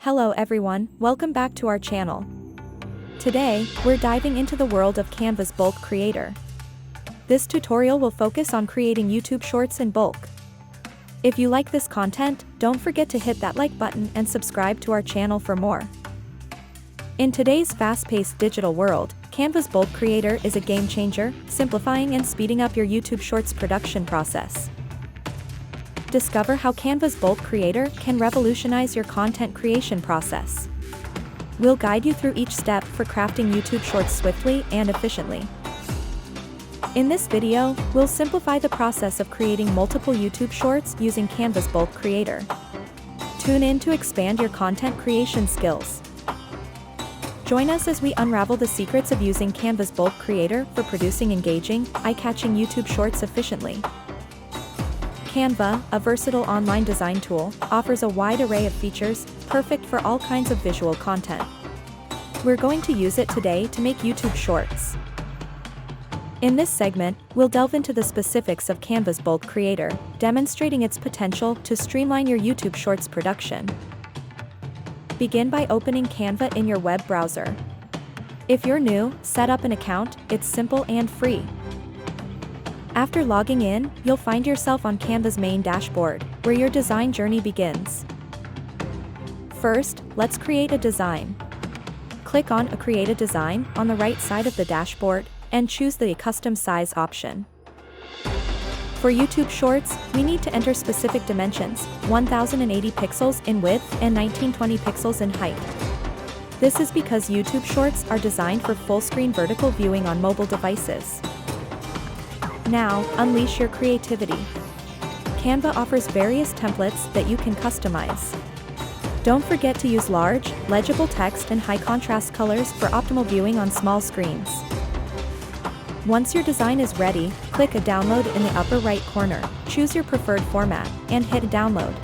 Hello everyone, welcome back to our channel. Today, we're diving into the world of Canva's bulk creator. This tutorial will focus on creating YouTube shorts in bulk. If you like this content, don't forget to hit that like button and subscribe to our channel for more. In today's fast-paced digital world, Canva's bulk creator is a game changer, simplifying and speeding up your YouTube shorts production process. Discover how Canva's bulk creator can revolutionize your content creation process. We'll guide you through each step for crafting YouTube shorts swiftly and efficiently. In this video, we'll simplify the process of creating multiple YouTube shorts using Canva's bulk creator. Tune in to expand your content creation skills. Join us as we unravel the secrets of using Canva's bulk creator for producing engaging, eye-catching YouTube shorts efficiently. Canva, a versatile online design tool, offers a wide array of features, perfect for all kinds of visual content. We're going to use it today to make YouTube shorts. In this segment, we'll delve into the specifics of Canva's bulk creator, demonstrating its potential to streamline your YouTube shorts production. Begin by opening Canva in your web browser. If you're new, set up an account, it's simple and free. After logging in, you'll find yourself on Canva's main dashboard, where your design journey begins. First, let's create a design. Click on Create a Design on the right side of the dashboard, and choose the Custom Size option. For YouTube Shorts, we need to enter specific dimensions, 1080 pixels in width and 1920 pixels in height. This is because YouTube Shorts are designed for full-screen vertical viewing on mobile devices. Now, unleash your creativity. Canva offers various templates that you can customize. Don't forget to use large, legible text and high-contrast colors for optimal viewing on small screens. Once your design is ready, click a download in the upper right corner, choose your preferred format, and hit download.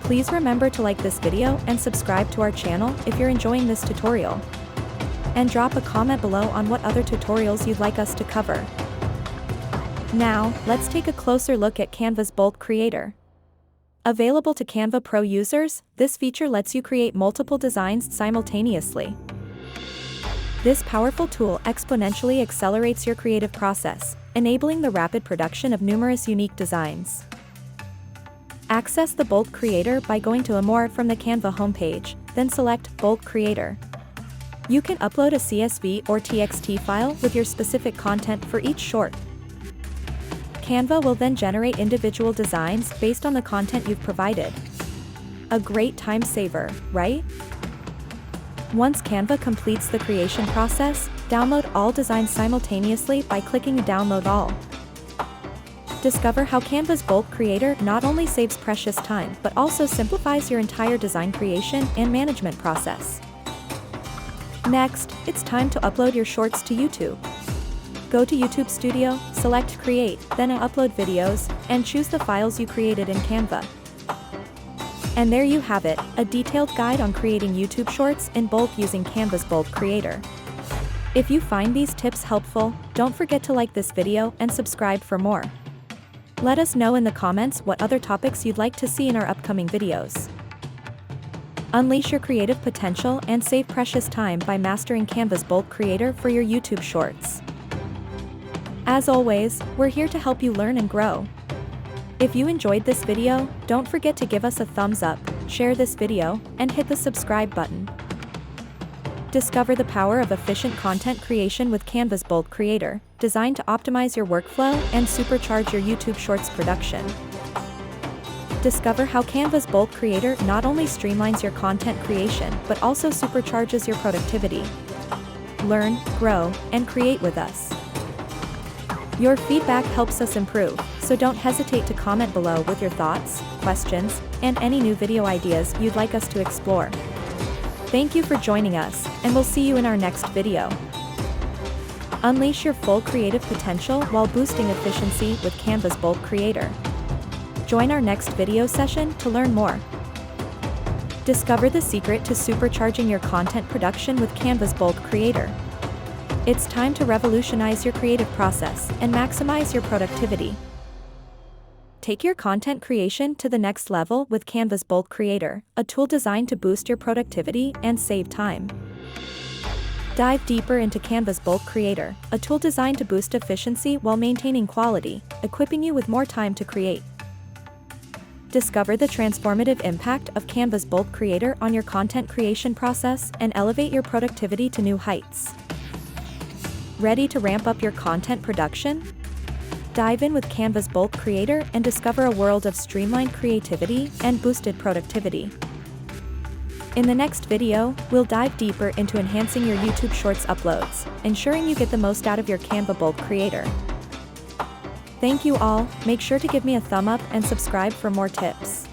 Please remember to like this video and subscribe to our channel if you're enjoying this tutorial. And drop a comment below on what other tutorials you'd like us to cover. Now, let's take a closer look at Canva's bulk creator. Available to Canva Pro users, this feature lets you create multiple designs simultaneously. This powerful tool exponentially accelerates your creative process, enabling the rapid production of numerous unique designs. Access the bulk creator by going to More from the Canva homepage, then select Bulk Creator. You can upload a CSV or TXT file with your specific content for each short. Canva will then generate individual designs based on the content you've provided. A great time saver, right? Once Canva completes the creation process, download all designs simultaneously by clicking Download All. Discover how Canva's bulk creator not only saves precious time but also simplifies your entire design creation and management process. Next, it's time to upload your shorts to YouTube. Go to YouTube Studio, select Create, then Upload Videos, and choose the files you created in Canva. And there you have it, a detailed guide on creating YouTube shorts in bulk using Canva's bulk creator. If you find these tips helpful, don't forget to like this video and subscribe for more. Let us know in the comments what other topics you'd like to see in our upcoming videos. Unleash your creative potential and save precious time by mastering Canva's bulk creator for your YouTube shorts. As always, we're here to help you learn and grow. If you enjoyed this video, don't forget to give us a thumbs up, share this video, and hit the subscribe button. Discover the power of efficient content creation with Canva's bulk creator, designed to optimize your workflow and supercharge your YouTube shorts production. Discover how Canva's bulk creator not only streamlines your content creation but also supercharges your productivity. Learn, grow, and create with us. Your feedback helps us improve, so don't hesitate to comment below with your thoughts, questions, and any new video ideas you'd like us to explore. Thank you for joining us, and we'll see you in our next video. Unleash your full creative potential while boosting efficiency with Canva's bulk creator. Join our next video session to learn more. Discover the secret to supercharging your content production with Canva's bulk creator. It's time to revolutionize your creative process and maximize your productivity. Take your content creation to the next level with Canva's Bulk Creator, a tool designed to boost your productivity and save time. Dive deeper into Canva's Bulk Creator, a tool designed to boost efficiency while maintaining quality, equipping you with more time to create. Discover the transformative impact of Canva's Bulk Creator on your content creation process and elevate your productivity to new heights. Ready to ramp up your content production? Dive in with Canva's Bulk Creator and discover a world of streamlined creativity and boosted productivity. In the next video, we'll dive deeper into enhancing your YouTube Shorts uploads, ensuring you get the most out of your Canva Bulk Creator. Thank you all, make sure to give me a thumb up and subscribe for more tips.